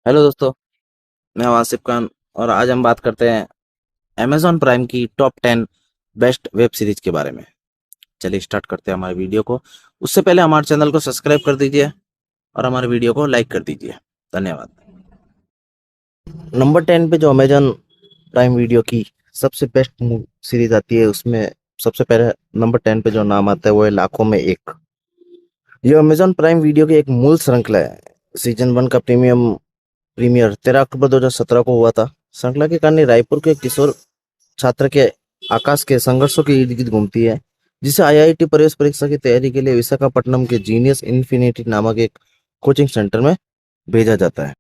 Hello दोस्तों। मैं वासिफ खान और आज हम बात करते हैं अमेजॉन प्राइम की टॉप 10 बेस्ट वेब सीरीज के बारे में। चलिए स्टार्ट करते हैं हमारे वीडियो को। उससे पहले हमारे चैनल को सब्सक्राइब कर दीजिए और हमारे वीडियो को लाइक कर दीजिए। धन्यवाद। नंबर 10 पे जो अमेजॉन प्राइम वीडियो की सबसे बेस्ट सीरीज आती है उसमें सबसे पहले नंबर 10 पे जो नाम आता है वो है लाखों में एक। ये अमेजॉन प्राइम वीडियो की एक मूल श्रृंखला है। सीजन 1 का प्रीमियर 13 अक्टूबर 2017 को हुआ था। श्रृंखला की कहानी रायपुर के किशोर छात्र के आकाश के संघर्षों के इर्द गिर्द घूमती है, जिसे आईआईटी प्रवेश परीक्षा की तैयारी के लिए विशाखापट्टनम के जीनियस इन्फिनिटी नामक एक कोचिंग सेंटर में भेजा जाता है।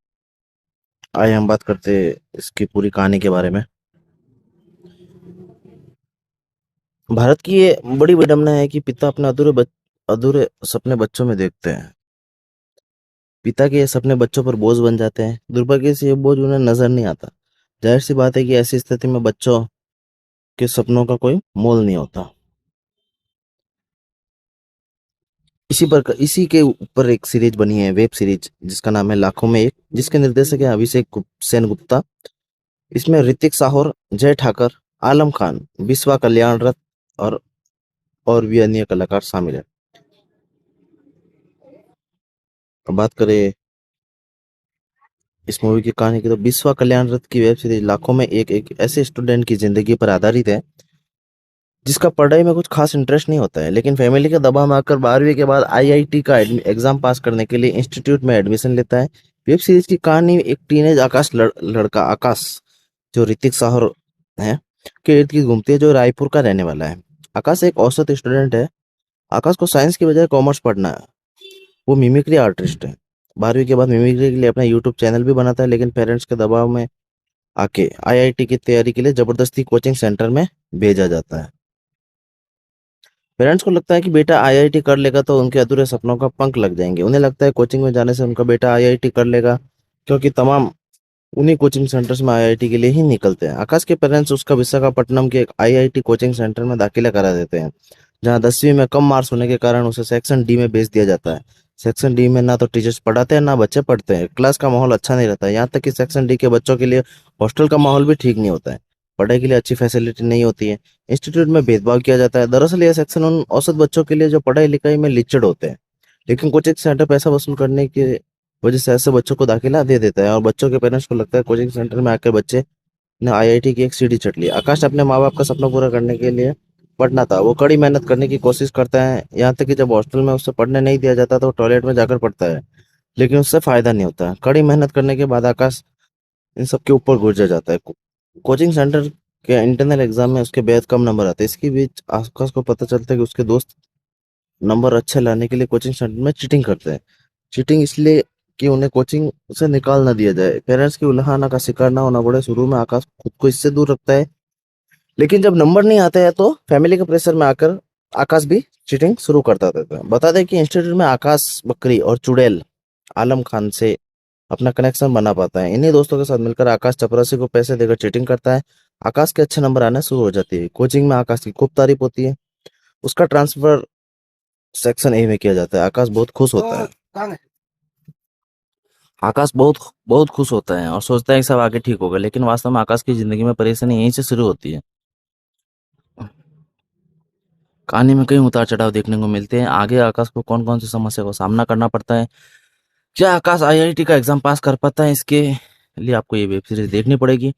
आइए हम बात करते हैं इसकी पूरी कहानी के बारे में। भारत की ये बड़ी विडंबना है कि पिता अपने अधूरे सपने बच्चों में देखते हैं। पिता के ये सपने बच्चों पर बोझ बन जाते हैं। दुर्भाग्य से ये बोझ उन्हें नजर नहीं आता। जाहिर सी बात है कि ऐसी स्थिति में बच्चों के सपनों का कोई मोल नहीं होता। इसी के ऊपर एक सीरीज बनी है, वेब सीरीज, जिसका नाम है लाखों में एक, जिसके निर्देशक है सेन गुप्ता। इसमें ऋतिक साहोर, जय ठाकर, आलम खान, बिस्वा कल्याण रथ और भी अन्य कलाकार शामिल है। अब बात करें इस मूवी की कहानी की, तो बिस्वा कल्याण रथ की वेब सीरीज लाखों में एक ऐसे स्टूडेंट की जिंदगी पर आधारित है जिसका पढ़ाई में कुछ खास इंटरेस्ट नहीं होता है, लेकिन फैमिली के दबाव में आकर 12वीं के बाद आईआईटी का एग्जाम पास करने के लिए इंस्टीट्यूट में एडमिशन लेता है। वेब सीरीज की कहानी एक टीनेज लड़का आकाश, जो ऋतिक साहर है, के इर्द गिर्द घूमती है, जो रायपुर का रहने वाला है। आकाश एक औसत स्टूडेंट है। आकाश को साइंस की बजाय कॉमर्स पढ़ना है। वो मिमिक्री आर्टिस्ट है। 12वीं के बाद मिमिक्री के लिए अपना यूट्यूब चैनल भी बनाता है, लेकिन पेरेंट्स के दबाव में आके आईआईटी की तैयारी के लिए जबरदस्ती कोचिंग सेंटर में भेजा जाता है। पेरेंट्स को लगता है कि बेटा आईआईटी कर लेगा तो उनके अधूरे सपनों का पंख लग जाएंगे। उन्हें लगता है कोचिंग में जाने से उनका बेटा आईआईटी कर लेगा, क्योंकि तमाम उन्हीं कोचिंग सेंटर्स में आईआईटी के लिए ही निकलते हैं। आकाश के पेरेंट्स उसका विशाखापट्टनम के एक आईआईटी कोचिंग सेंटर में दाखिला करा देते हैं, जहां 10वीं में कम मार्क्स होने के कारण उसे सेक्शन डी में भेज दिया जाता है। सेक्शन डी में ना तो टीचर्स पढ़ाते हैं ना बच्चे पढ़ते हैं। क्लास का माहौल अच्छा नहीं रहता है। यहाँ तक कि सेक्शन डी के बच्चों के लिए हॉस्टल का माहौल भी ठीक नहीं होता है। पढ़ाई के लिए अच्छी फैसिलिटी नहीं होती है। इंस्टीट्यूट में भेदभाव किया जाता है। दरअसल यह सेक्शन उन औसत बच्चों के लिए जो पढ़ाई लिखाई में लिचड़ होते हैं, लेकिन कोचिंग सेंटर पैसा वसूल करने के वजह से ऐसे बच्चों को दाखिला दे देता है, और बच्चों के पेरेंट्स को लगता है कोचिंग सेंटर में आकर बच्चे ने आईआईटी की एक सीढ़ी चढ़ ली। आकाश अपने माँ बाप का सपना पूरा करने के लिए पढ़ना था। वो कड़ी मेहनत करने की कोशिश करता है, यहाँ तक कि जब हॉस्टल में उससे पढ़ने नहीं दिया जाता तो टॉयलेट में जाकर पढ़ता है, लेकिन उससे फायदा नहीं होता। कड़ी मेहनत करने के बाद आकाश इन सब के ऊपर गुजर जाता है। कोचिंग सेंटर के इंटरनल एग्जाम में उसके बेहद कम नंबर आते हैं। इसके बीच आकाश को पता चलता है कि उसके दोस्त नंबर अच्छे लाने के लिए कोचिंग सेंटर में चीटिंग करते हैं। चीटिंग इसलिए कि उन्हें कोचिंग से निकाल ना दिया जाए, पेरेंट्स की उल्हाना का शिकार ना होना पड़े। शुरू में आकाश खुद को इससे दूर रखता है, लेकिन जब नंबर नहीं आते हैं तो फैमिली के प्रेशर में आकर आकाश भी चीटिंग शुरू करता देता है। बता दें कि इंस्टीट्यूट में आकाश बकरी और चुड़ैल आलम खान से अपना कनेक्शन बना पाता है। इन्हीं दोस्तों के साथ मिलकर आकाश चपरासी को पैसे देकर चीटिंग करता है। आकाश के अच्छे नंबर आने शुरू हो जाती है। कोचिंग में आकाश की खूब तारीफ होती है। उसका ट्रांसफर सेक्शन ए में किया जाता है। आकाश बहुत खुश होता है। आकाश बहुत बहुत खुश होता है और सोचता है कि सब आगे ठीक होगा, लेकिन वास्तव में आकाश की जिंदगी में परेशानी यहीं से शुरू होती है। कहानी में कई उतार चढ़ाव देखने को मिलते हैं। आगे आकाश को कौन कौन सी समस्या का सामना करना पड़ता है, क्या आकाश आईआईटी का एग्जाम पास कर पाता है, इसके लिए आपको ये वेब सीरीज देखनी पड़ेगी।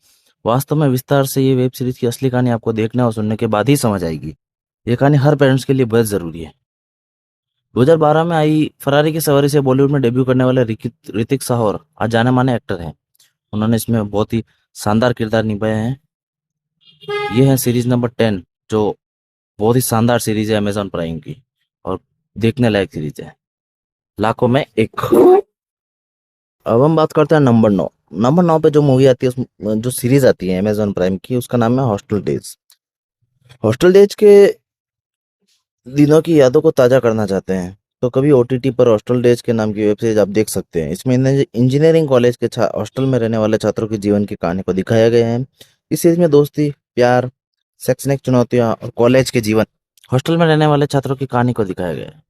वास्तव में विस्तार से ये वेब सीरीज की असली कहानी आपको देखने और सुनने के बाद ही समझ आएगी। ये कहानी हर पेरेंट्स के लिए बहुत जरूरी है। 2012 में आई फरारी की सवारी से बॉलीवुड में डेब्यू करने वाले ऋतिक साहोर आज जाने माने एक्टर हैं। उन्होंने इसमें बहुत ही शानदार किरदार निभाए हैं। ये है सीरीज नंबर 10, जो बहुत ही शानदार सीरीज है अमेजॉन प्राइम की, और देखने लायक सीरीज है, लाखों में एक। अब हम बात करते हैं नंबर 9 पे जो मूवी आती है, जो सीरीज आती है अमेजॉन प्राइम की, उसका नाम है हॉस्टल डेज। हॉस्टल डेज के दिनों की यादों को ताजा करना चाहते हैं तो कभी ओटीटी पर हॉस्टल डेज के नाम की वेब सीरीज आप देख सकते हैं। इसमें इंजीनियरिंग कॉलेज के हॉस्टल में रहने वाले छात्रों के जीवन की कहानी को दिखाया गया है। इस सीरीज में दोस्ती, प्यार, शैक्षणिक चुनौतियां और कॉलेज के जीवन, हॉस्टल में रहने वाले छात्रों की कहानी को दिखाया गया है।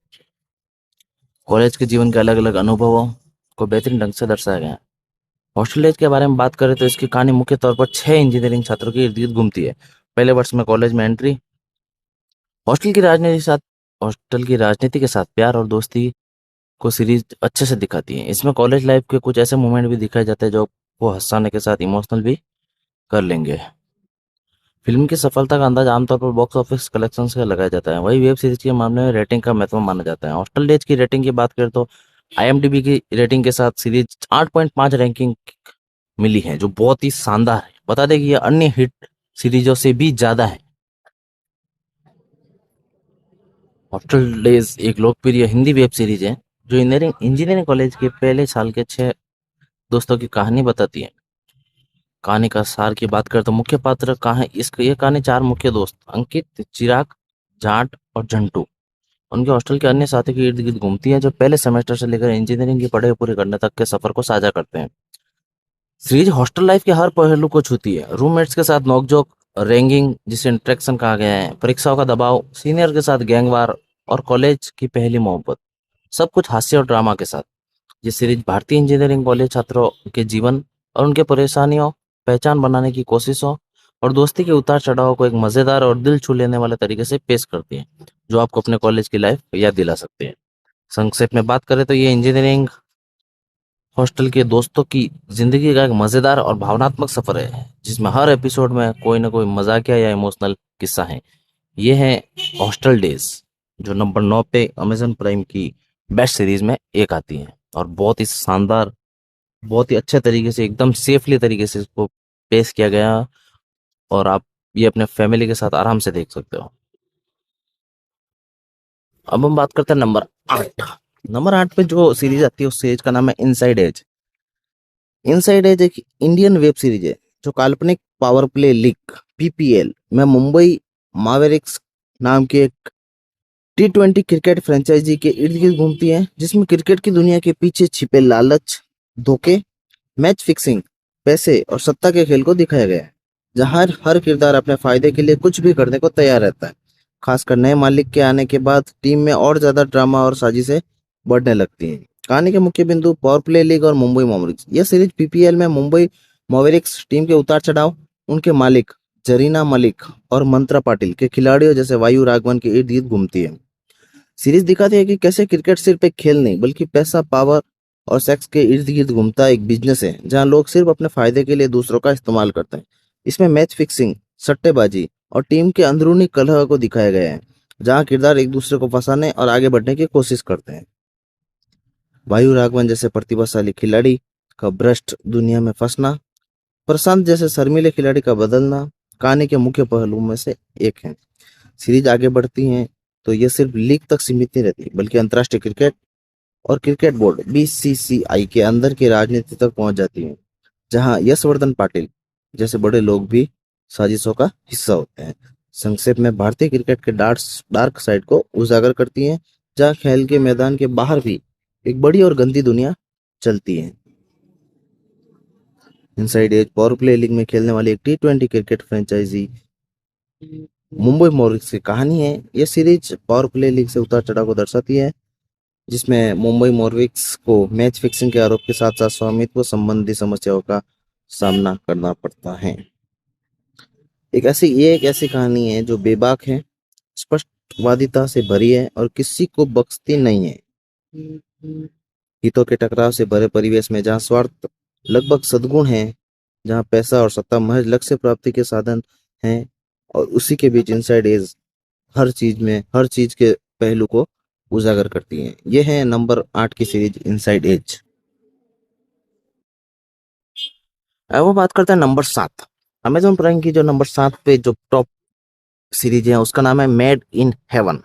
कॉलेज के जीवन के अलग अलग अनुभवों को बेहतरीन ढंग से दर्शाया गया है। हॉस्टल एज के बारे में बात करें तो इसकी कहानी मुख्य तौर पर 6 इंजीनियरिंग छात्रों के इर्द गिर्द घूमती है। पहले वर्ष में कॉलेज में एंट्री, हॉस्टल की राजनीति के साथ हॉस्टल की राजनीति के साथ प्यार और दोस्ती को सीरीज अच्छे से दिखाती है। इसमें कॉलेज लाइफ के कुछ ऐसे मोमेंट भी दिखाए जाते हैं जो आपको हंसाने के साथ इमोशनल भी कर लेंगे। फिल्म की सफलता का अंदाज आमतौर पर बॉक्स ऑफिस कलेक्शन से लगाया जाता है, वही वेब सीरीज के मामले में रेटिंग का महत्व माना जाता है। हॉस्टल डेज की रेटिंग की बात करें तो आईएमडीबी की रेटिंग के साथ सीरीज 8.5 रैंकिंग मिली है, जो बहुत ही शानदार है। बता दें कि यह अन्य हिट सीरीजों से भी ज्यादा है। हॉस्टल डेज एक लोकप्रिय हिंदी वेब सीरीज है जो इंजीनियरिंग कॉलेज के पहले साल के 6 दोस्तों की कहानी बताती है। कहानी का सार की बात करें तो मुख्य पात्र कहाँ इस ये कहानी 4 मुख्य दोस्त अंकित, चिराग, जाट और झंटू उनके हॉस्टल के अन्य साथियों के इर्द गिर्द घूमती है, जो पहले सेमेस्टर से लेकर इंजीनियरिंग की पढ़ाई पूरी करने तक के सफर को साझा करते हैं। सीरीज हॉस्टल लाइफ के हर पहलू को छूती है। रूममेट्स के साथ नोकझोंक, रैगिंग जिसे इंटरेक्शन कहा गया है, परीक्षाओं का दबाव, सीनियर के साथ गैंगवार और कॉलेज की पहली मोहब्बत, सब कुछ हास्य और ड्रामा के साथ। ये सीरीज भारतीय इंजीनियरिंग कॉलेज छात्रों के जीवन और उनके परेशानियों, पहचान बनाने की कोशिशों और दोस्ती के उतार चढ़ाव को एक मजेदार और दिल छू लेने वाले तरीके से पेश करती है, जो आपको अपने कॉलेज की लाइफ याद दिला सकते हैं। संक्षेप में बात करें तो ये इंजीनियरिंग हॉस्टल के दोस्तों की जिंदगी का एक मजेदार और भावनात्मक सफर है, जिसमें हर एपिसोड में कोई ना कोई मजाकिया या इमोशनल किस्सा है। ये है हॉस्टल डेज, जो नंबर 9 पे अमेजन प्राइम की बेस्ट सीरीज में एक आती है और बहुत ही शानदार, बहुत ही अच्छे तरीके से, एकदम सेफली तरीके से इसको पेश किया गया और आप ये अपने फैमिली के साथ आराम से देख सकते हो। अब हम बात करते हैं नंबर 8। नंबर 8 पे जो सीरीज आती है उस सीरीज का नाम है इनसाइड एज। इनसाइड एज एक इंडियन वेब सीरीज है जो काल्पनिक पावर प्ले लीग पीपीएल में मुंबई मावेरिक्स नाम की एक टी20 क्रिकेट फ्रेंचाइजी के इर्द गिर्द घूमती है, जिसमें क्रिकेट की दुनिया के पीछे छिपे लालच, धोखे, मैच फिक्सिंग, पैसे और सत्ता के खेल को दिखाया गया है, जहां हर किरदार अपने फायदे के लिए कुछ भी करने को तैयार रहता है। खासकर नए मालिक के आने के बाद टीम में और ज्यादा ड्रामा और साजिशें बढ़ने लगती हैं। कहानी के मुख्य बिंदु पावर प्ले लीग और मुंबई मॉवरिक्स। यह सीरीज पीपीएल में मुंबई मॉवरिक्स टीम के उतार चढ़ाव, उनके मालिक जरीना मलिक और मंत्रा पाटिल के खिलाड़ियों जैसे वायु राघवन के इर्द गिर्द घूमती है। सीरीज दिखाती है कि कैसे क्रिकेट सिर्फ एक खेल नहीं बल्कि पैसा, पावर और सेक्स के इर्द गिर्द घूमता एक बिजनेस है, जहां लोग सिर्फ अपने फायदे के लिए दूसरों का इस्तेमाल करते हैं। इसमें मैच फिक्सिंग, सट्टेबाजी और टीम के अंदरूनी कलह को दिखाया गया है, जहां किरदार एक दूसरे को फंसाने और आगे बढ़ने की कोशिश करते हैं। वायु राघवन जैसे प्रतिभाशाली खिलाड़ी का भ्रष्ट दुनिया में फंसना, प्रशांत जैसे शर्मीले खिलाड़ी का बदलना कहानी के मुख्य पहलुओं में से एक है। सीरीज आगे बढ़ती है तो यह सिर्फ लीग तक सीमित नहीं रहती, बल्कि अंतर्राष्ट्रीय क्रिकेट और क्रिकेट बोर्ड बीसीसीआई के अंदर की राजनीति तक पहुंच जाती है, जहां यशवर्धन पाटिल जैसे बड़े लोग भी साजिशों का हिस्सा होते हैं। संक्षेप में भारतीय क्रिकेट के डार्क साइड को उजागर करती हैं, जहां खेल के मैदान के बाहर भी एक बड़ी और गंदी दुनिया चलती है। Inside edge power play league में खेलने वाली एक टी20 क्रिकेट फ्रेंचाइजी मुंबई मॉरिक्स की कहानी है। यह सीरीज पावर प्ले लीग से उतार चढ़ाव को दर्शाती है, जिसमें मुंबई मॉर्विक्स को मैच फिक्सिंग के आरोप के साथ साथ स्वामित्व संबंधी समस्याओं का सामना करना पड़ता है। ये एक ऐसी कहानी है जो बेबाक है, स्पष्टवादिता से भरी है और किसी को बख्शती नहीं है। हितों के टकराव से भरे परिवेश में जहां स्वार्थ लगभग सद्गुण है, जहां पैसा और सत्ता महज लक्ष्य प्राप्ति के साधन हैं, और उसी के बीच इनसाइड एज हर चीज के पहलू को उजागर करती है। यह है नंबर 8 की सीरीज इनसाइड एज। अब वो बात करते हैं नंबर 7। अमेजॉन प्राइम की जो नंबर 7 पे जो टॉप सीरीज है उसका नाम है made in heaven.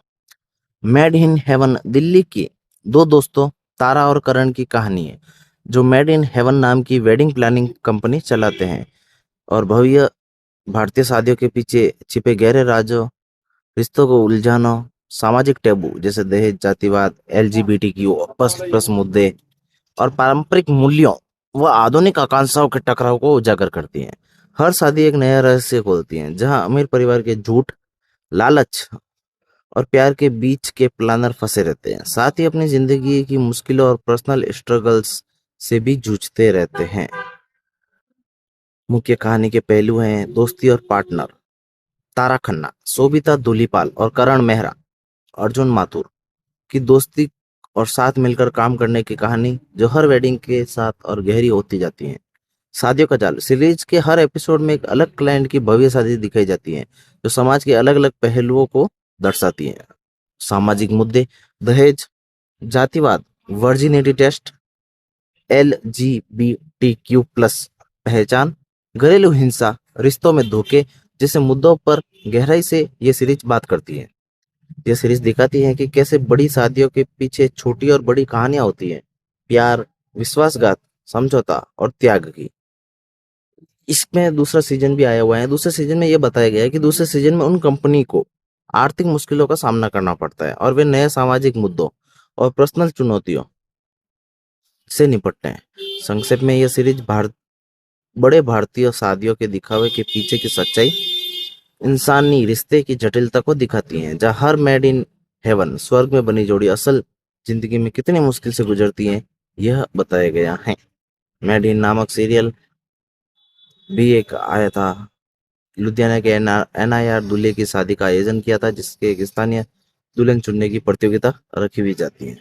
Made in heaven Delhi के दो दोस्तों तारा और करण की कहानी है, जो मेड इन हेवन नाम की वेडिंग प्लानिंग कंपनी चलाते हैं और भव्य भारतीय शादियों के पीछे छिपे गहरे राजों, रिश्तों को उलझानों, सामाजिक टैबू जैसे दहेज, जातिवाद, एलजीबीटीक्यू प्लस मुद्दे और पारंपरिक मूल्यों व आधुनिक आकांक्षाओं के टकराव को उजागर करती है। हर शादी एक नया रहस्य खोलती है, जहां अमीर परिवार के झूठ, लालच और प्यार के बीच के प्लानर फंसे रहते हैं, साथ ही अपनी जिंदगी की मुश्किलों और पर्सनल स्ट्रगल्स से भी जूझते रहते हैं। मुख्य कहानी के पहलू हैं दोस्ती और पार्टनर, तारा खन्ना, शोभिता धूलीपाल और करण मेहरा, अर्जुन माथुर की दोस्ती और साथ मिलकर काम करने की कहानी जो हर वेडिंग के साथ और गहरी होती जाती है। शादियों का जाल सीरीज के हर एपिसोड में एक अलग क्लाइंट की भव्य शादी दिखाई जाती है जो समाज के अलग अलग पहलुओं को दर्शाती है। सामाजिक मुद्दे, दहेज, जातिवाद, वर्जिनिटी टेस्ट, LGBTQ+ पहचान, घरेलू हिंसा, रिश्तों में धोखे जैसे मुद्दों पर गहराई से ये सीरीज बात करती है। ये सीरीज दिखाती है कि कैसे बड़ी शादियों के पीछे छोटी और बड़ी कहानियां होती हैं, प्यार, विश्वासघात, समझौता और त्याग की। इसमें दूसरा सीजन भी आया हुआ है। दूसरे सीजन में ये बताया गया है कि दूसरे सीजन में उन कंपनी को आर्थिक मुश्किलों का सामना करना पड़ता है और वे नए सामाजिक मुद्दों और पर्सनल चुनौतियों से निपटते हैं। संक्षेप में यह सीरीज बड़े भारतीय शादियों के दिखावे के पीछे की सच्चाई, इंसानी रिश्ते की जटिलता को दिखाती है, जहाँ हर मेड इन हेवन स्वर्ग में बनी जोड़ी असल जिंदगी में कितनी मुश्किल से गुजरती है, यह बताया गया है। मेड इन नामक सीरियल भी एक आया था। लुधियाना के NIR दूल्हे की शादी का आयोजन किया था, जिसके एक स्थानीय दुल्हन चुनने की प्रतियोगिता रखी हुई जाती है।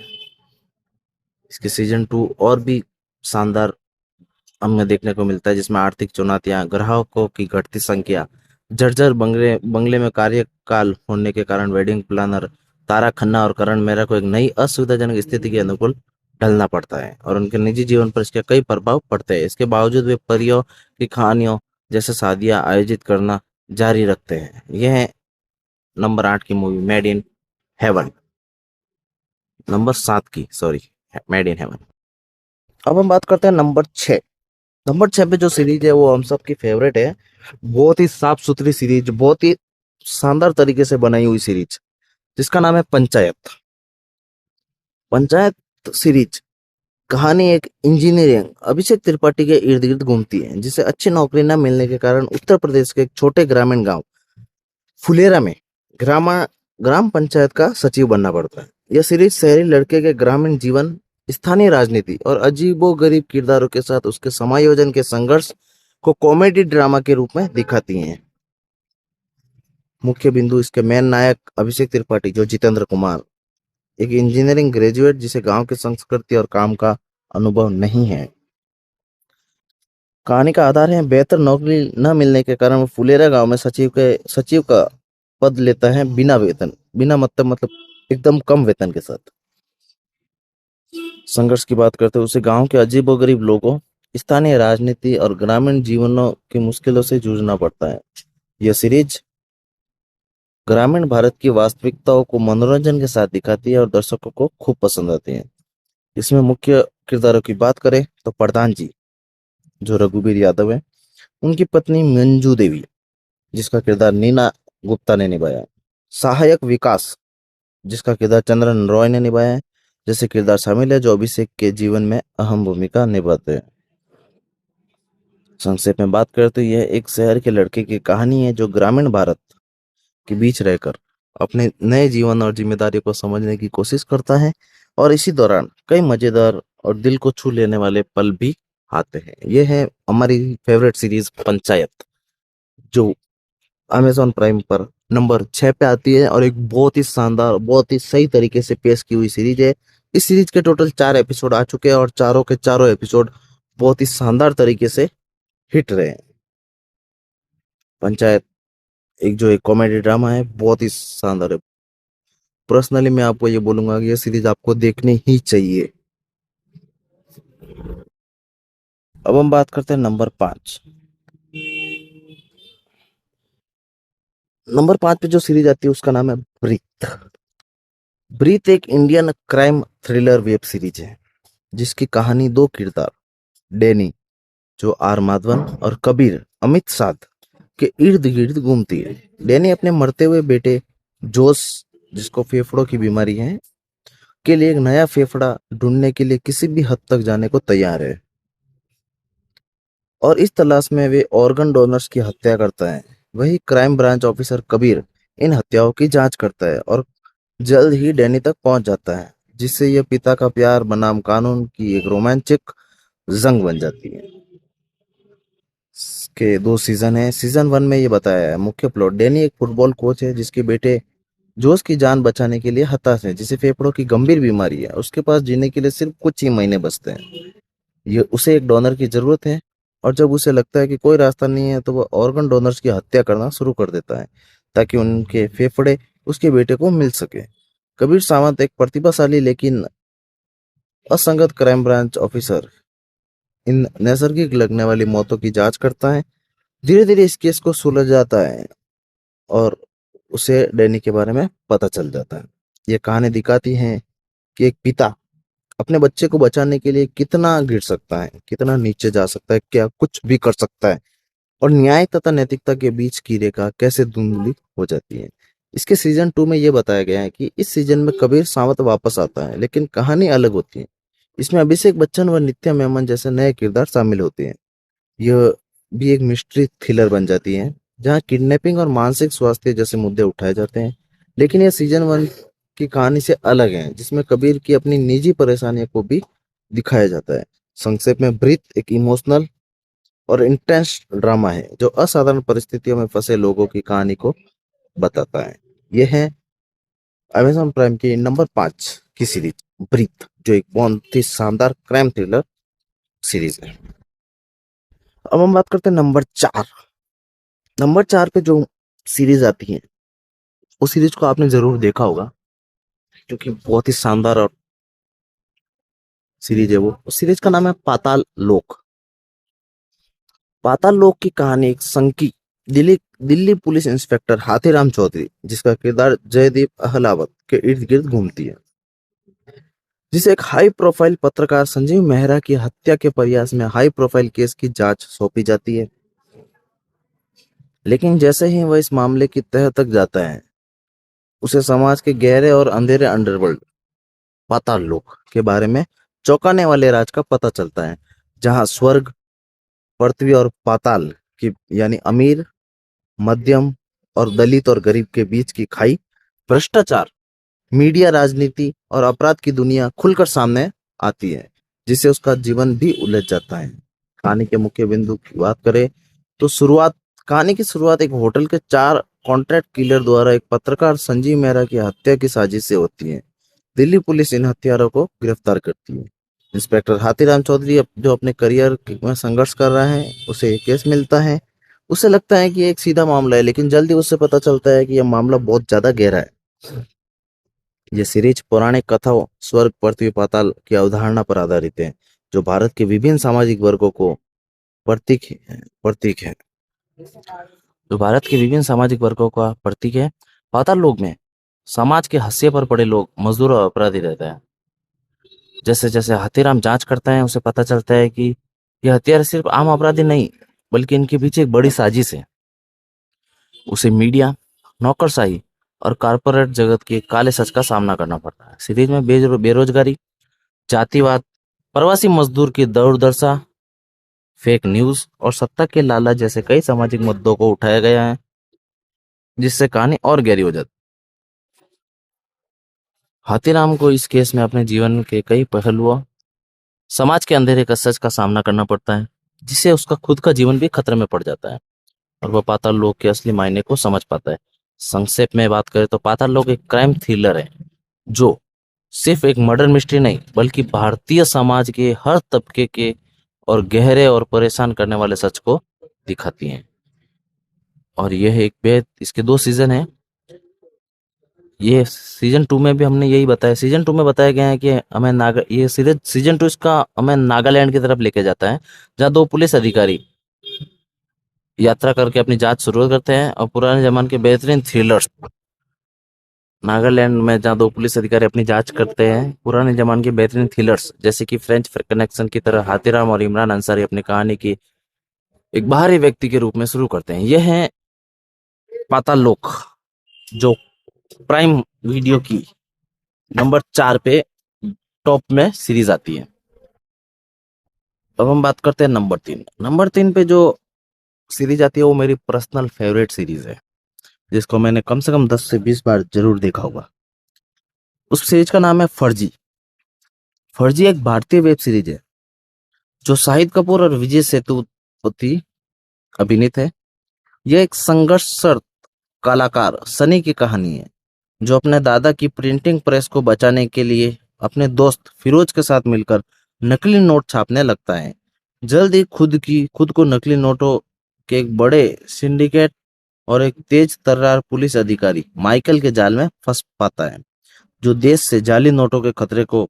इसके सीजन 2 और भी शानदार हमें देखने को मिलता है, जिसमें आर्थिक चुनौतियां, ग्राहकों की घटती संख्या, जर्जर बंगले बंगले में कार्यकाल होने के कारण वेडिंग प्लानर तारा खन्ना और करण मेहरा को एक नई असुविधाजनक स्थिति के अनुकूल ढलना पड़ता है और उनके निजी जीवन पर इसके कई प्रभाव पड़ते हैं। इसके बावजूद वे परियों की कहानियों जैसे शादियां आयोजित करना जारी रखते हैं। यह है नंबर 8 की movie made in heaven, number 7 की, सॉरी, मेड इन हेवन। अब हम बात करते हैं नंबर 6। नंबर 6 पे जो सीरीज है वो हम सबकी फेवरेट है। बहुत ही साफ सुथरी सीरीज, बहुत ही शानदार तरीके से बनाई हुई सीरीज, जिसका नाम है पंचायत। पंचायत सीरीज कहानी एक इंजीनियरिंग अभिषेक त्रिपाठी के इर्द गिर्द घूमती है, जिसे अच्छी नौकरी न मिलने के कारण उत्तर प्रदेश के एक छोटे ग्रामीण गांव फुलेरा में ग्रामा ग्राम पंचायत का सचिव बनना पड़ता है। यह सीरीज शहरी लड़के के ग्रामीण जीवन, स्थानीय राजनीति और अजीबोगरीब किरदारों के साथ उसके समायोजन के संघर्ष को कॉमेडी ड्रामा के रूप में दिखाती हैं। मुख्य बिंदु इसके मेन नायक अभिषेक त्रिपाठी, जो जितेंद्र कुमार, एक इंजीनियरिंग ग्रेजुएट जिसे गांव की संस्कृति और काम का अनुभव नहीं है। कहानी का आधार है बेहतर नौकरी न मिलने के कारण वो फुलेरा गांव में सचिव का पद लेता है, बिना वेतन, बिना मतलब एकदम कम वेतन के साथ। संघर्ष की बात करते हैं, उसे गांव के अजीबोगरीब लोगों, स्थानीय राजनीति और ग्रामीण जीवनों की मुश्किलों से जूझना पड़ता है। यह सीरीज ग्रामीण भारत की वास्तविकताओं को मनोरंजन के साथ दिखाती है और दर्शकों को खूब पसंद आती है। इसमें मुख्य किरदारों की बात करें तो प्रधान जी, जो रघुवीर यादव है, उनकी पत्नी मंजू देवी, जिसका किरदार नीना गुप्ता ने निभाया, सहायक विकास, जिसका किरदार चंद्रन रॉय ने निभाया है, जैसे किरदार शामिल है जो अभिषेक के जीवन में अहम भूमिका निभाते हैं। संक्षेप में बात करें तो यह एक शहर के लड़के की कहानी है जो ग्रामीण भारत के बीच रहकर अपने नए जीवन और जिम्मेदारी को समझने की कोशिश करता है और इसी दौरान कई मजेदार और दिल को छू लेने वाले पल भी आते हैं। यह है हमारी फेवरेट सीरीज पंचायत, जो अमेजॉन प्राइम पर नंबर 6 पे आती है और एक बहुत ही शानदार, बहुत ही सही तरीके से पेश की हुई सीरीज है। इस सीरीज के टोटल 4 एपिसोड आ चुके हैं और चारों के चारों एपिसोड बहुत ही शानदार तरीके से हिट रहे हैं। पंचायत एक कॉमेडी ड्रामा है, बहुत ही शानदार है। पर्सनली मैं आपको ये बोलूंगा कि ये सीरीज आपको देखनी ही चाहिए। अब हम बात करते हैं नंबर 5। नंबर 5 पे जो सीरीज आती है उसका नाम है ब्रीथ। ब्रीथ एक Indian crime thriller web series है, जिसकी कहानी दो किरदार, डैनी, जो R माधवन, और कबीर, अमित साध, के इर्द गिर्द घूमती है। डैनी अपने मरते हुए बेटे जोश, जिसको फेफड़ों की बीमारी है, के लिए एक नया फेफड़ा ढूंढने के लिए किसी भी हद तक जाने को तैयार है और इस तलाश में वे ऑर्गन डोनर्स की हत्या करता है। वही क्राइम ब्रांच ऑफिसर कबीर इन हत्याओं की जांच करता है और जल्द ही डैनी तक पहुंच जाता है, जिससे यह पिता का प्यार बनाम कानून की एक रोमांचक जंग बन जाती है। इसके 2 सीज़न हैं। सीज़न 1 में ये बताया है मुख्य प्लॉट डैनी एक फुटबॉल कोच है जिसके बेटे जोश की जान बचाने के लिए हताश है, जिसे फेफड़ों की गंभीर बीमारी है। उसके पास जीने के लिए सिर्फ कुछ ही महीने बचते हैं। ये उसे एक डोनर की ज़रूरत है और जब उसे लगता है कि कोई रास्ता नहीं है तो वह ऑर्गन डोनर्स की हत्या करना शुरू कर देता है ताकि उनके फेफड़े उसके बेटे को मिल सके। कबीर सावंत एक प्रतिभाशाली लेकिन असंगत क्राइम ब्रांच ऑफिसर इन नैसर्गिक लगने वाली मौतों की जांच करता है। धीरे धीरे इस केस को सुलझ जाता है और उसे डैनी के बारे में पता चल जाता है। ये कहानी दिखाती है कि एक पिता अपने बच्चे को बचाने के लिए कितना गिर सकता है, कितना नीचे जा सकता है, क्या कुछ भी कर सकता है और न्याय तथा नैतिकता के बीच की रेखा कैसे धुंधली हो जाती है। इसके सीजन 2 में यह बताया गया है कि इस सीजन में कबीर सावंत वापस आता है लेकिन कहानी अलग होती है। इसमें अभिषेक बच्चन व नित्या मेमन जैसे नए किरदार शामिल होते हैं। यह भी एक मिस्ट्री थ्रिलर बन जाती है जहां किडनैपिंग और मानसिक स्वास्थ्य जैसे मुद्दे उठाए जाते हैं। लेकिन यह सीजन 1 की कहानी से अलग है जिसमें कबीर की अपनी निजी परेशानियों को भी दिखाया जाता है। संक्षेप में ब्रीथ एक इमोशनल और इंटेंस ड्रामा है जो असाधारण परिस्थितियों में फंसे लोगों की कहानी को बताता है। यह है अमेजॉन प्राइम की नंबर 5 की सीरीज ब्रीथ, जो एक बहुत ही शानदार क्राइम थ्रिलर सीरीज है। अब हम बात करते हैं नंबर 4। नंबर 4 पे जो सीरीज आती है उस सीरीज को आपने जरूर देखा होगा क्योंकि बहुत ही शानदार और सीरीज है वो। उस सीरीज का नाम है पाताल लोक। पाताल लोक की कहानी एक संकी दिल्ली दिल्ली पुलिस इंस्पेक्टर हाथीराम चौधरी, जिसका किरदार जयदीप अहलावत के इर्द गिर्द घूमती है, जिसे एक हाई प्रोफाइल पत्रकार संजीव मेहरा की हत्या के प्रयास में हाई प्रोफाइल केस की जांच सौंपी जाती है। लेकिन जैसे ही वह इस मामले की तह तक जाता है उसे समाज के गहरे और अंधेरे अंडरवर्ल्ड पाताल लोक के बारे में चौंकाने वाले राज का पता चलता है, जहां स्वर्ग, पृथ्वी और पाताल की यानी अमीर, मध्यम और दलित और गरीब के बीच की खाई, भ्रष्टाचार, मीडिया, राजनीति और अपराध की दुनिया खुलकर सामने आती है, जिससे उसका जीवन भी उलझ जाता है। कहानी के मुख्य बिंदु की बात करें तो कहानी की शुरुआत एक होटल के 4 कॉन्ट्रैक्ट किलर द्वारा एक पत्रकार संजीव मेहरा की हत्या की साजिश से होती है। दिल्ली पुलिस इन हत्यारों को गिरफ्तार करती है। इंस्पेक्टर हाथीराम चौधरी जो अपने करियर में संघर्ष कर रहा है, उसे एक केस मिलता है। उसे लगता है कि ये एक सीधा मामला है, लेकिन जल्दी उससे पता चलता है कि यह मामला बहुत ज्यादा गहरा है। ये सीरीज पौराणिक कथाओं स्वर्ग, पृथ्वी, पाताल की अवधारणा पर आधारित है, जो भारत के विभिन्न सामाजिक वर्गों को प्रतीक है जो भारत के विभिन्न सामाजिक वर्गों का प्रतीक है। पाताल लोक में समाज के हाशिए पर पड़े लोग, मजदूर और अपराधी रहते हैं। जैसे जैसे हाथीराम जांच करता है उसे पता चलता है कि ये हत्यारे सिर्फ आम अपराधी नहीं बल्कि इनके पीछे एक बड़ी साजिश है। उसे मीडिया, नौकरशाही और कॉरपोरेट जगत के काले सच का सामना करना पड़ता है। सीरीज में बेरोजगारी, जातिवाद, प्रवासी मजदूर की दुर्दशा, फेक न्यूज और सत्ता के लालच जैसे कई सामाजिक मुद्दों को उठाया गया है, जिससे कहानी और गहरी हो जाती है। हाथीराम को इस केस में अपने जीवन के कई पहलुओं, समाज के अंधेरे का सच का सामना करना पड़ता है, जिससे उसका खुद का जीवन भी खतरे में पड़ जाता है और वह पाताल लोक के असली मायने को समझ पाता है। संक्षेप में बात करें तो पाताल लोक एक क्राइम थ्रिलर है जो सिर्फ एक मर्डर मिस्ट्री नहीं बल्कि भारतीय समाज के हर तबके के और गहरे और परेशान करने वाले सच को दिखाती है। और यह एक बेहद इसके 2 सीजन हैं। ये सीजन 2 में भी हमने यही बताया। सीजन 2 में बताया गया है कि ये सीजन 2 इसका हमें नागालैंड की तरफ लेके जाता है, जहाँ 2 पुलिस अधिकारी यात्रा करके अपनी जांच शुरू करते हैं और पुराने जमाने के बेहतरीन थ्रिलर्स नागालैंड में, जहाँ 2 पुलिस अधिकारी अपनी जांच करते हैं पुराने जमाने के बेहतरीन थ्रिलर्स जैसे कि फ्रेंच कनेक्शन की तरह, हाथीराम और इमरान अंसारी अपनी कहानी की एक बाहरी व्यक्ति के रूप में शुरू करते हैं। यह है पाताल लोक, जो प्राइम वीडियो की नंबर 4 पे टॉप में सीरीज आती है। अब हम बात करते हैं नंबर 3 पे जो सीरीज आती है वो मेरी पर्सनल फेवरेट सीरीज है, जिसको मैंने कम से कम 10 से 20 बार जरूर देखा होगा। उस सीरीज का नाम है फर्जी। फर्जी एक भारतीय वेब सीरीज है जो शाहिद कपूर और विजय सेतुपति अभिनीत है। यह एक संघर्षरत कलाकार सनी की कहानी है, जो अपने दादा की प्रिंटिंग प्रेस को बचाने के लिए अपने दोस्त फिरोज के साथ मिलकर नकली नोट छापने लगता है। जल्द ही खुद को नकली नोटों के एक बड़े सिंडिकेट और एक तेज तर्रार पुलिस अधिकारी माइकल के जाल में फंस पाता है, जो देश से जाली नोटों के खतरे को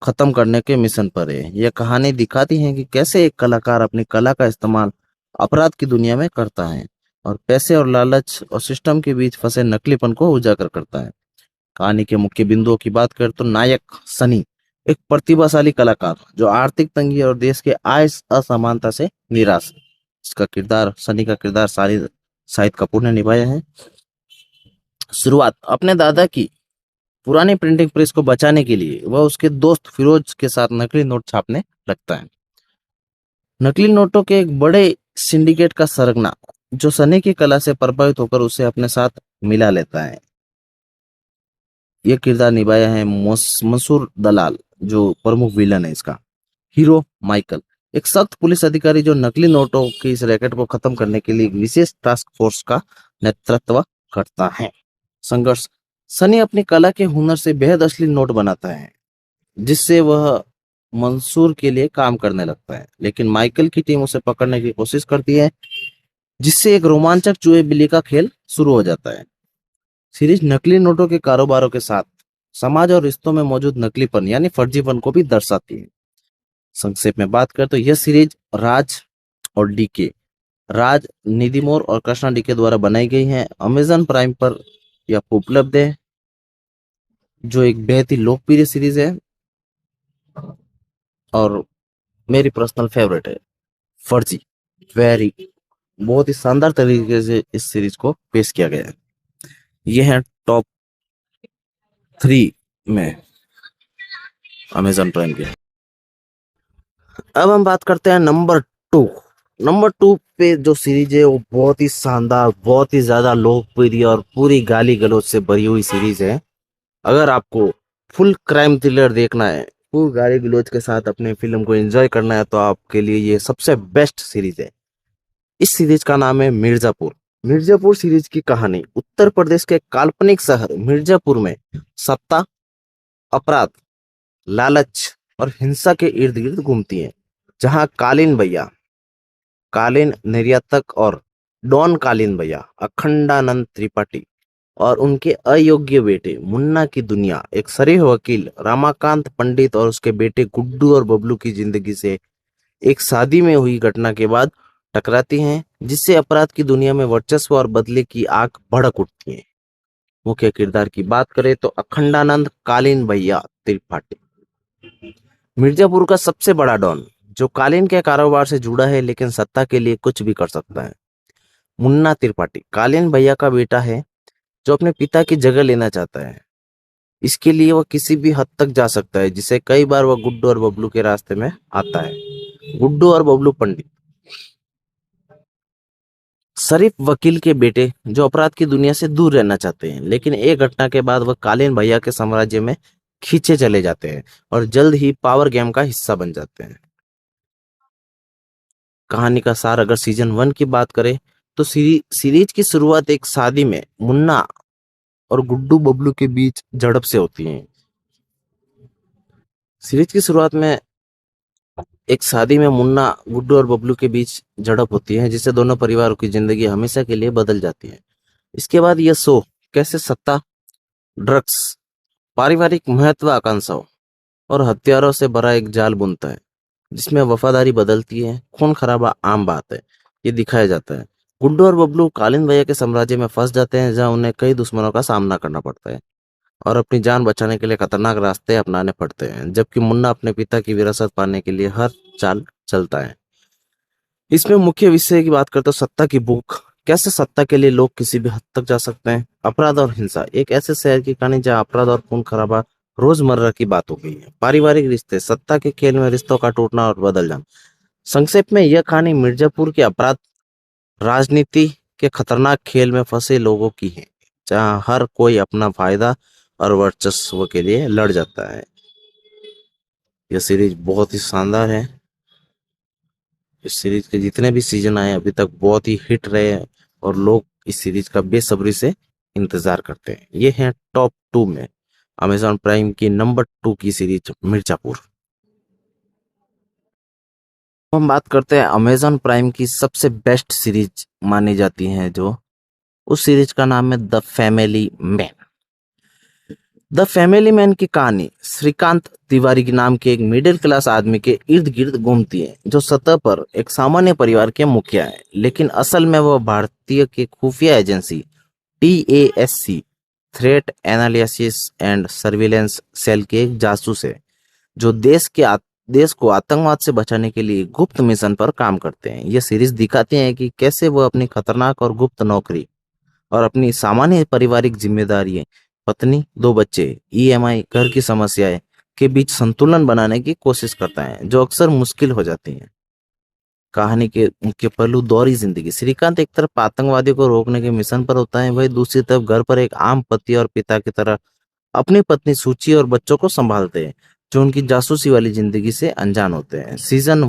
खत्म करने के मिशन पर है। यह कहानी दिखाती है कि कैसे एक कलाकार अपनी कला का इस्तेमाल अपराध की दुनिया में करता है और पैसे और लालच और सिस्टम के बीच फंसे नकलीपन को उजागर करता है। कहानी के मुख्य बिंदुओं की बात करें तो नायक सनी एक प्रतिभाशाली कलाकार जो आर्थिक तंगी और देश के आय असमानता से निराश है। इसका किरदार सनी का किरदार शाहिद कपूर ने निभाया है। शुरुआत अपने दादा की पुरानी प्रिंटिंग प्रेस को बचाने के लिए वह उसके दोस्त फिरोज के साथ नकली नोट छापने लगता है। नकली नोटों के एक बड़े सिंडिकेट का सरगना जो सनी की कला से प्रभावित होकर उसे अपने साथ मिला लेता है। यह किरदार निभाया है मसूर दलाल, जो प्रमुख विलन है इसका। हीरो माइकल एक सख्त पुलिस अधिकारी जो नकली नोटों की इस रैकेट को खत्म करने के लिए एक विशेष टास्क फोर्स का नेतृत्व करता है। संघर्ष सनी अपनी कला के हुनर से बेहद असली नोट बनाता है, जिससे वह मंसूर के लिए काम करने लगता है, लेकिन माइकल की टीम उसे पकड़ने की कोशिश करती है, जिससे एक रोमांचक चूहे बिल्ली का खेल शुरू हो जाता है। सीरीज नकली नोटों के कारोबारों के साथ समाज और रिश्तों में मौजूद नकलीपन यानी फर्जीपन को भी दर्शाती है। संक्षेप में बात करें तो यह सीरीज और डीके राज निधिमोर और कृष्णा डीके द्वारा बनाई गई है। अमेजन प्राइम पर यह उपलब्ध है, जो एक बेहद ही लोकप्रिय सीरीज है और मेरी पर्सनल फेवरेट है। फर्जी वेरी बहुत ही शानदार तरीके से इस सीरीज को पेश किया गया है। ये है टॉप 3 में अमेजन प्राइम के। अब हम बात करते हैं नंबर 2। नंबर 2 पे जो सीरीज है वो बहुत ही शानदार, बहुत ही ज्यादा लोकप्रिय और पूरी गाली गलौज से भरी हुई सीरीज है। अगर आपको फुल क्राइम थ्रिलर देखना है, फुल गाली गलौज के साथ अपने फिल्म को एंजॉय करना है, तो आपके लिए ये सबसे बेस्ट सीरीज है। इस सीरीज का नाम है मिर्जापुर। मिर्जापुर सीरीज की कहानी उत्तर प्रदेश के काल्पनिक शहर मिर्जापुर में सत्ता, अपराध, लालच और हिंसा के इर्द गिर्द घूमती है, जहां कालीन निर्यातक और डॉन कालीन भैया अखंडानंद त्रिपाठी और उनके अयोग्य बेटे मुन्ना की दुनिया एक शरीफ वकील रामाकांत पंडित और उसके बेटे गुड्डू और बबलू की जिंदगी से एक शादी में हुई घटना के बाद टकराती हैं, जिससे अपराध की दुनिया में वर्चस्व और बदले की आग भड़क उठती है। मुख्य किरदार की बात करें तो अखंडानंद कालीन भैया त्रिपाठी मिर्जापुर का सबसे बड़ा डॉन, जो कालीन के कारोबार से जुड़ा है लेकिन सत्ता के लिए कुछ भी कर सकता है। मुन्ना त्रिपाठी कालीन भैया का बेटा है, जो अपने पिता की जगह लेना चाहता है। इसके लिए वह किसी भी हद तक जा सकता है, जिसे कई बार वह गुड्डू और बबलू के रास्ते में आता है। गुड्डू और बबलू पंडित शरीफ वकील के बेटे, जो अपराध की दुनिया से दूर रहना चाहते हैं, लेकिन एक घटना के बाद वह कालीन भैया के साम्राज्य में खींचे चले जाते हैं और जल्द ही पावर गेम का हिस्सा बन जाते हैं। कहानी का सार अगर सीजन 1 की बात करें तो सीरीज की शुरुआत एक शादी में मुन्ना और गुड्डू बबलू के बीच झड़प से होती है। सीरीज की शुरुआत में एक शादी में मुन्ना, गुड्डू और बबलू के बीच झड़प होती है, जिससे दोनों परिवारों की जिंदगी हमेशा के लिए बदल जाती है। इसके बाद यह शो कैसे सत्ता, ड्रग्स, पारिवारिक महत्वाकांक्षाओं और हथियारों से भरा एक जाल बुनता है, जिसमें वफादारी बदलती है, खून खराबा आम बात है, ये दिखाया जाता है। गुड्डू और बबलू कालीन भैया के साम्राज्य में फंस जाते हैं, जहां उन्हें कई दुश्मनों का सामना करना पड़ता है और अपनी जान बचाने के लिए खतरनाक रास्ते अपनाने पड़ते हैं, जबकि मुन्ना अपने पिता की विरासत पाने के लिए हर चाल चलता है। इसमें मुख्य विषय की बात करते हैं सत्ता की भूख, कैसे सत्ता के लिए लोग किसी भी हद तक जा सकते हैं। अपराध और हिंसा, एक ऐसे शहर की कहानी जहां अपराध और खून खराबा रोजमर्रा की बात हो गई है। पारिवारिक रिश्ते, सत्ता के खेल में रिश्तों का टूटना और बदल जाना। संक्षेप में यह कहानी मिर्जापुर के अपराध, राजनीति के खतरनाक खेल में फंसे लोगों की है, जहां हर कोई अपना फायदा और वर्चस्व के लिए लड़ जाता है। यह सीरीज बहुत ही शानदार है। इस सीरीज के जितने भी सीजन आए अभी तक बहुत ही हिट रहे हैं और लोग इस सीरीज का बेसब्री से इंतजार करते हैं। ये है टॉप 2 में अमेजॉन प्राइम की नंबर 2 की सीरीज मिर्जापुर। हम बात करते हैं अमेजॉन प्राइम की सबसे बेस्ट सीरीज मानी जाती है, जो उस सीरीज का नाम है the family man. The family man की कहानी श्रीकांत तिवारी के नाम के एक मिडिल क्लास आदमी के इर्द गिर्द घूमती है, जो सतह पर एक सामान्य परिवार के मुखिया है, लेकिन असल में वह भारतीय के खुफिया agency TASC threat analysis and surveillance cell के एक जासूस है, जो देश को आतंकवाद से बचाने के लिए गुप्त मिशन पर काम करते हैं। यह सीरीज दिखाती है कि कैसे वह अपनी खतरनाक और गुप्त नौकरी और अपनी सामान्य पारिवारिक जिम्मेदारियां, पत्नी, 2 बच्चे, EMI, घर की समस्याएं के बीच संतुलन बनाने की कोशिश करता है, जो अक्सर मुश्किल हो जाती है। कहानी के मुख्य पहलू दोहरी जिंदगी। श्रीकांत एक तरफ आतंकवादियों को रोकने के मिशन पर होता है, वही दूसरी तरफ घर पर एक आम पति और पिता की तरह अपनी पत्नी सूची और बच्चों को संभालते हैं, जो उनकी जासूसी वाली जिंदगी से अनजान होते हैं। सीजन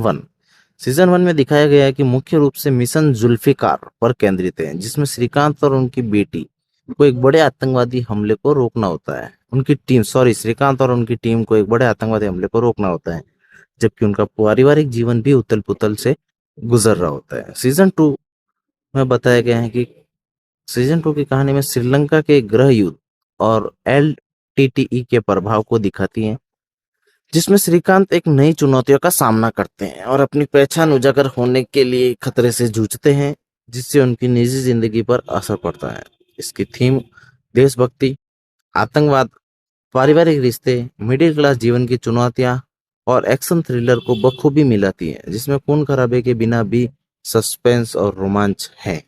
1 में दिखाया गया है कि मुख्य रूप से मिशन जुल्फिकार पर केंद्रित है, जिसमें श्रीकांत और उनकी बेटी को एक बड़े आतंकवादी हमले को रोकना होता है। श्रीकांत और उनकी टीम को एक बड़े आतंकवादी हमले को रोकना होता है, जबकि उनका पारिवारिक जीवन भी उथल पुथल से गुजर रहा होता है। सीजन 2 में बताया गया है कि सीजन 2 की कहानी में श्रीलंका के गृह युद्ध और LTTE के प्रभाव को दिखाती है, जिसमें श्रीकांत एक नई चुनौतियों का सामना करते हैं और अपनी पहचान उजागर होने के लिए खतरे से जूझते हैं, जिससे उनकी निजी जिंदगी पर असर पड़ता है। इसकी थीम देशभक्ति, आतंकवाद, पारिवारिक रिश्ते, मिडिल क्लास जीवन की चुनौतियां और एक्शन थ्रिलर को बखूबी मिलाती है, जिसमें खून खराबे के बिना भी सस्पेंस और रोमांच है।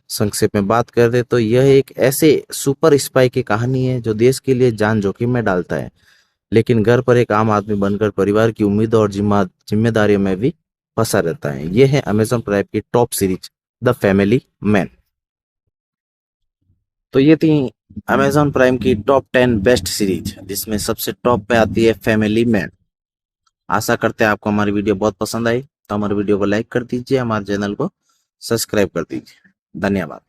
संक्षेप में बात कर दे तो यह एक ऐसे सुपर स्पाई की कहानी है जो देश के लिए जान जोखिम में डालता है, लेकिन घर पर एक आम आदमी बनकर परिवार की उम्मीदों और जिम्मेदारियों में भी फंसा रहता है। यह है अमेजॉन प्राइम की top series the family man. तो ये थी अमेजॉन प्राइम की टॉप 10 बेस्ट सीरीज, जिसमें सबसे टॉप पे आती है फैमिली मैन। आशा करते हैं आपको हमारी वीडियो बहुत पसंद आई, तो हमारे वीडियो को लाइक कर दीजिए, हमारे चैनल को सब्सक्राइब कर दीजिए। धन्यवाद।